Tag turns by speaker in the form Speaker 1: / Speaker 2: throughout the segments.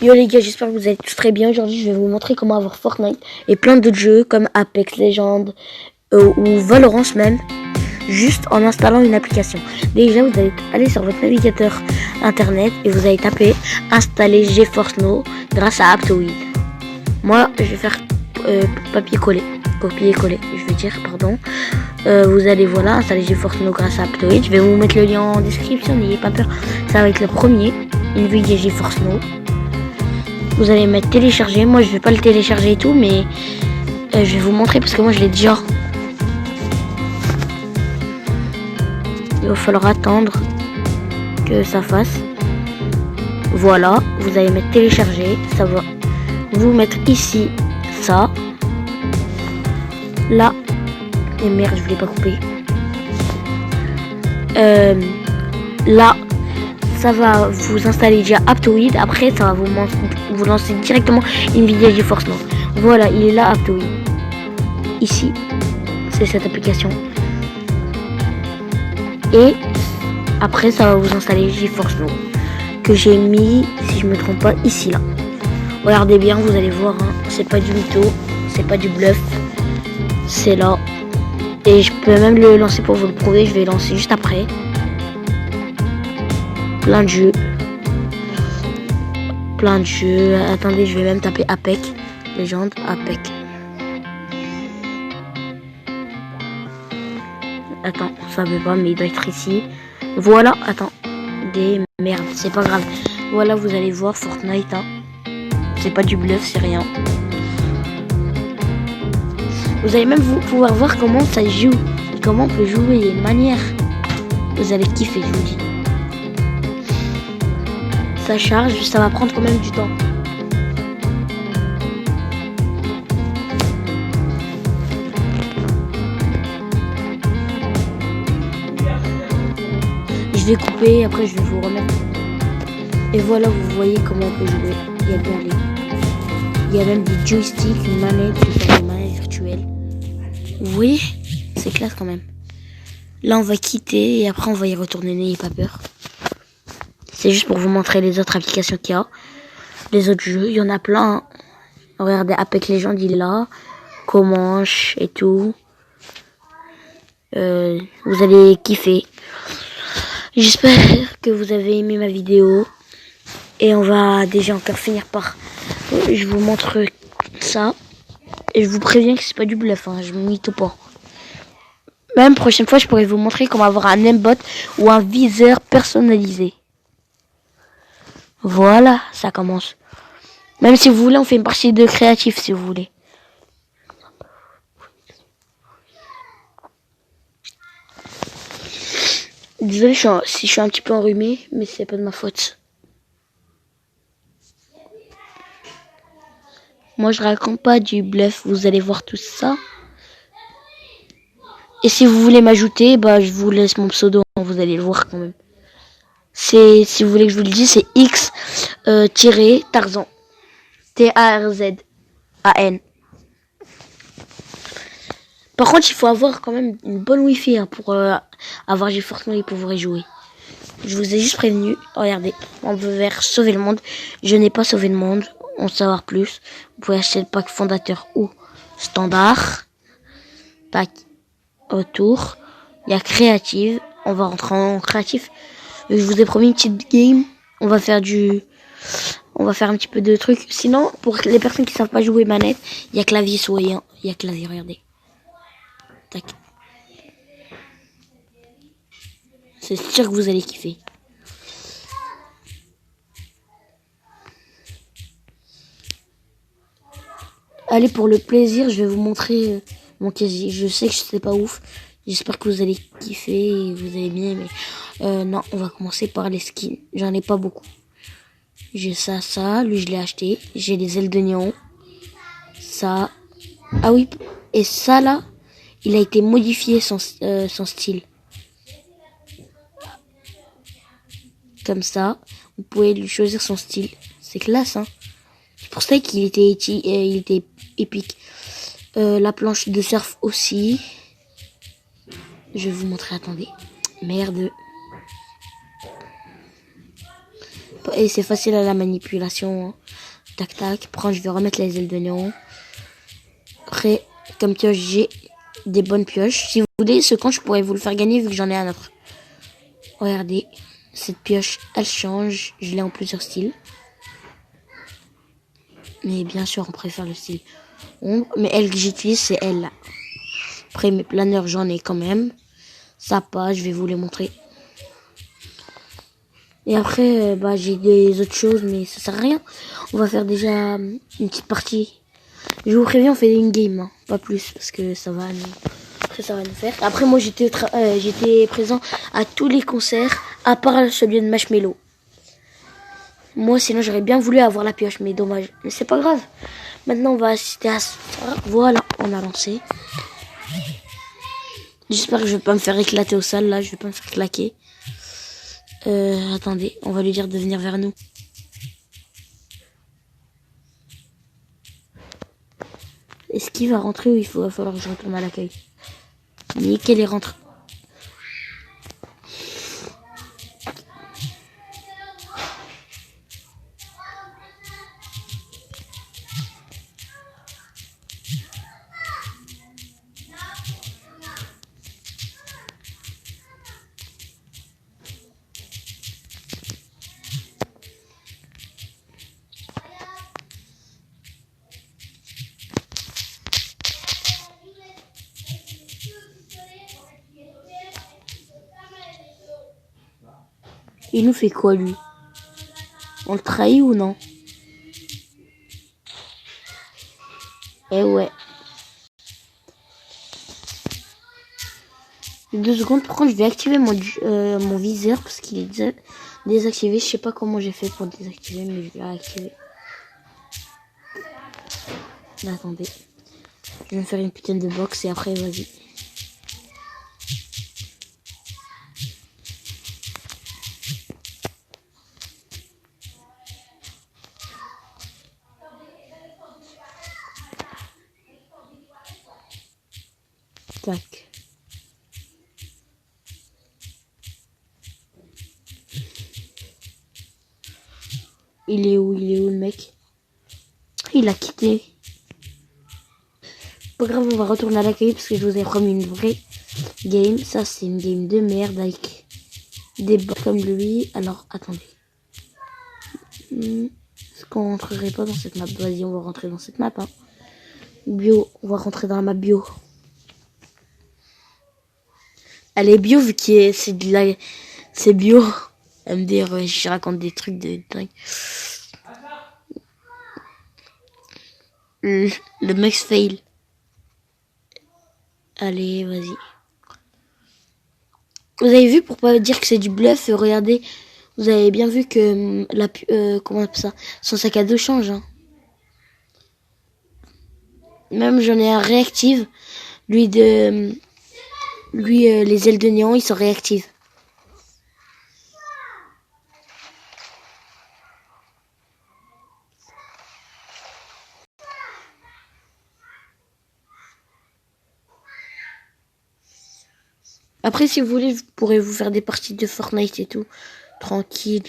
Speaker 1: Yo les gars, j'espère que vous allez tous très bien. Aujourd'hui, je vais vous montrer comment avoir Fortnite et plein d'autres jeux comme Apex Legends ou Valorant même, juste en installant une application. Déjà, vous allez aller sur votre navigateur internet et vous allez taper installer GeForce Now grâce à Aptoide. Moi, je vais faire copier-coller, je vais dire, pardon. Vous allez voilà installer GeForce Now grâce à Aptoide. Je vais vous mettre le lien en description, n'ayez pas peur. Ça va être le premier, une vidéo GeForce Now. Vous allez mettre télécharger. Moi, je vais pas le télécharger et tout, mais je vais vous montrer parce que moi, je l'ai déjà. Il va falloir attendre que ça fasse. Voilà, vous allez mettre télécharger. Ça va vous mettre ici ça. Là. Et merde, je voulais pas couper. Là. Ça va vous installer déjà Aptoide. Après, ça va vous lancer directement Nvidia GeForce Now. Voilà, il est là, Aptoide. Ici, c'est cette application. Et après, ça va vous installer GeForce Now. Que j'ai mis, si je me trompe pas, ici, là. Regardez bien, vous allez voir. Hein, c'est pas du mytho, c'est pas du bluff. C'est là. Et je peux même le lancer pour vous le prouver. Je vais lancer juste après. Plein de jeux, attendez, je vais même taper Apex Legends, Apex. Attends, ça veut pas, mais il doit être ici. Voilà, attends, des merdes, c'est pas grave. Voilà, vous allez voir Fortnite, hein. C'est pas du bluff, c'est rien. Vous allez même pouvoir voir comment ça joue, comment on peut jouer, il y a une manière. Vous allez kiffer, je vous dis. Ça charge, ça va prendre quand même du temps. Je vais couper, après je vais vous remettre. Et voilà, vous voyez comment on peut jouer. Il y a bien il y a même des joysticks, une manette, une manette virtuelle. Vous voyez, c'est classe quand même. Là, on va quitter et après on va y retourner, n'ayez pas peur. C'est juste pour vous montrer les autres applications qu'il y a. Les autres jeux, il y en a plein. Regardez, Apex Legends, il est là. Comanche et tout. Vous allez kiffer. J'espère que vous avez aimé ma vidéo. Et on va déjà encore finir par... je vous montre ça. Et je vous préviens que c'est pas du bluff. Hein, je me mytho pas. Même prochaine fois, je pourrais vous montrer comment avoir un aimbot ou un viseur personnalisé. Voilà, ça commence. Même si vous voulez, on fait une partie de créatif si vous voulez. Désolé si je suis un petit peu enrhumé, mais c'est pas de ma faute. Moi, je raconte pas du bluff, vous allez voir tout ça. Et si vous voulez m'ajouter, bah je vous laisse mon pseudo, vous allez le voir quand même. C'est, si vous voulez que je vous le dise, c'est X-Tarzan. T-A-R-Z-A-N. Par contre, il faut avoir quand même une bonne wifi hein, pour avoir GeForce Now et pouvoir y jouer. Je vous ai juste prévenu. Regardez, on veut vers sauver le monde. Je n'ai pas sauvé le monde. On veut savoir plus. Vous pouvez acheter le pack fondateur ou standard. Pack autour. Il y a créative. On va rentrer en créatif. Je vous ai promis une petite game. On va faire un petit peu de trucs. Sinon, pour les personnes qui savent pas jouer manette, il y a clavier souris. Hein. Il y a clavier, regardez. Tac. C'est sûr que vous allez kiffer. Allez, pour le plaisir, je vais vous montrer mon casier. Je sais que c'est pas ouf. J'espère que vous allez kiffer et vous allez bien aimer. Non, on va commencer par les skins. J'en ai pas beaucoup. J'ai ça. Lui, je l'ai acheté. J'ai les ailes de néon. Ça. Ah oui. Et ça, là, il a été modifié son style. Comme ça. Vous pouvez lui choisir son style. C'est classe, hein. C'est pour ça qu'il était épique. La planche de surf aussi. Je vais vous montrer, attendez. Merde. Et c'est facile à la manipulation. Hein. Tac tac. Prends, je vais remettre les ailes de néon. Après, comme pioche, j'ai des bonnes pioches. Si vous voulez, ce camp, je pourrais vous le faire gagner vu que j'en ai un autre. Regardez. Cette pioche, elle change. Je l'ai en plusieurs styles. Mais bien sûr, on préfère le style ombre. Mais elle que j'utilise, c'est elle là. Après, mes planeurs, j'en ai quand même. Ça passe, je vais vous les montrer. Et après, j'ai des autres choses, mais ça sert à rien. On va faire déjà une petite partie. Je vous préviens, on fait une game, hein, pas plus, parce que ça va nous faire. Après, moi, j'étais présent à tous les concerts, à part celui de Marshmello. Moi, sinon, j'aurais bien voulu avoir la pioche, mais dommage. Mais c'est pas grave. Maintenant, on va assister à ça. Voilà, on a lancé. J'espère que je vais pas me faire éclater au sol, là. Je vais pas me faire claquer. Attendez, on va lui dire de venir vers nous. Est-ce qu'il va rentrer ou va falloir que je retourne à l'accueil? Nickel, il rentre. Il nous fait quoi, lui? On le trahit ou non? Eh ouais. 2 secondes, par contre, je vais activer mon viseur parce qu'il est désactivé. Je sais pas comment j'ai fait pour désactiver, mais je vais réactiver. Là, attendez. Je vais me faire une putain de box et après, vas-y. Tac. Il est où le mec? Il a quitté. Pas grave, on va retourner à l'accueil parce que je vous ai promis une vraie game. Ça, c'est une game de merde avec des bots comme lui. Alors, attendez. Est-ce qu'on rentrerait pas dans cette map? Vas-y, on va rentrer dans cette map. Hein. Bio, on va rentrer dans la map bio. Elle est bio vu que c'est bio. MDR, ouais, je raconte des trucs de dingue. Le max fail. Allez, vas-y. Vous avez vu, pour pas dire que c'est du bluff, regardez. Vous avez bien vu que comment on appelle ça? Son sac à dos change. Hein. Même j'en ai un réactive. Lui, les ailes de néant, ils sont réactives. Après, si vous voulez, je pourrais vous faire des parties de Fortnite et tout. Tranquille.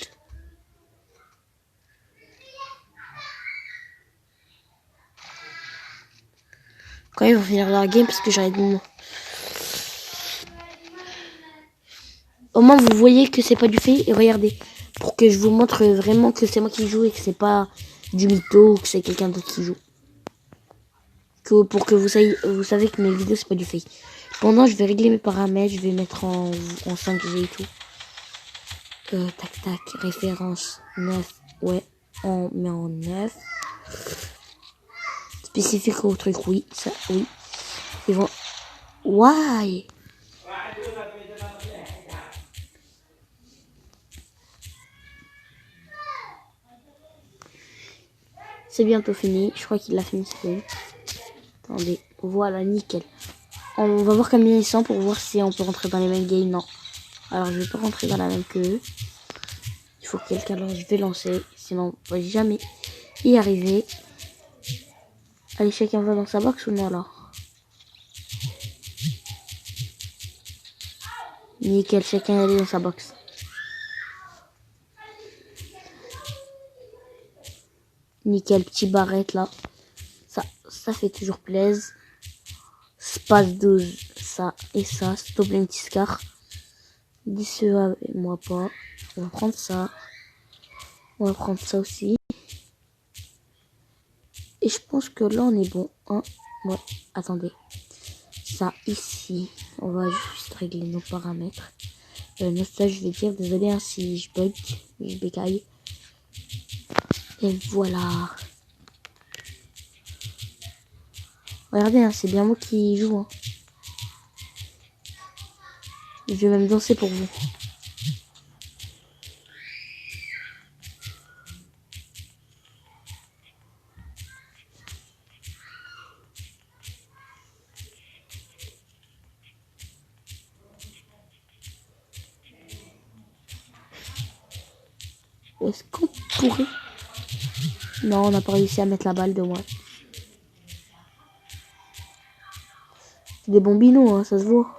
Speaker 1: Quand ils vont finir la game, parce que j'arrête de moi. Au moins, vous voyez que c'est pas du fait. Et regardez. Pour que je vous montre vraiment que c'est moi qui joue et que c'est pas du mytho ou que c'est quelqu'un d'autre qui joue. Pour que vous savez que mes vidéos, c'est pas du fake. Pendant, je vais régler mes paramètres. Je vais mettre en 5G et tout. Tac, tac. Référence 9. Ouais, on met en 9. Spécifique au truc, oui. Ça, oui. Ils vont... Why? C'est bientôt fini. Je crois qu'il l'a fini. Attendez. Voilà, nickel. On va voir combien ils sont pour voir si on peut rentrer dans les mêmes games. Non. Alors, je vais pas rentrer dans la même que eux. Il faut que quelqu'un lance. Je vais lancer. Sinon, on va jamais y arriver. Allez, chacun va dans sa box ou non alors? Nickel, chacun est allé dans sa box. Nickel, petit barrette là. Ça fait toujours plaisir. Space 12, ça et ça. Stop un petit scar. Dis ce et moi pas. On va prendre ça. On va prendre ça aussi. Et je pense que là on est bon. Hein, ouais, attendez. Ça ici. On va juste régler nos paramètres. Nos stages, je vais dire, désolé hein, si je bug, je bécaille. Et voilà. Regardez, hein, c'est bien moi qui joue. Hein. Je vais même danser pour vous. Est-ce qu'on pourrait... Non, on n'a pas réussi à mettre la balle de moi. C'est des bombinos, hein, ça se voit.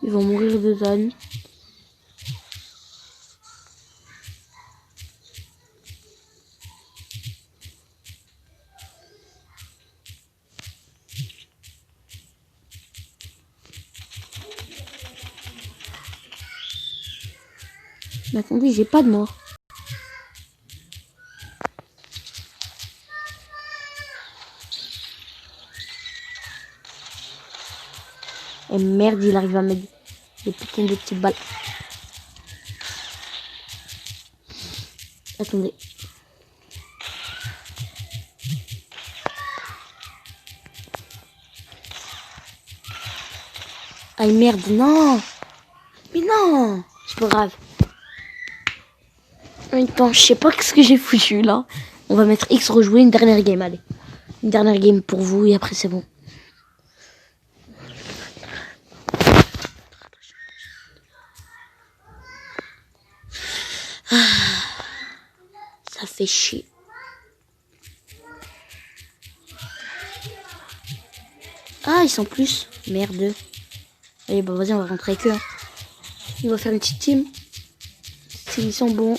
Speaker 1: Ils vont mourir de zone. Mais attendez, j'ai pas de mort. Et merde, il arrive à mettre des putains de petites balles. Attendez. Aïe merde, non. Mais non. C'est pas grave. Attends, je sais pas ce que j'ai foutu là. On va mettre X rejouer une dernière game, allez. Une dernière game pour vous et après c'est bon. Ça fait chier. Ah, ils sont plus. Merde. Allez, bah vas-y, on va rentrer avec eux. Hein. On va faire une petite team. S'ils sont bons,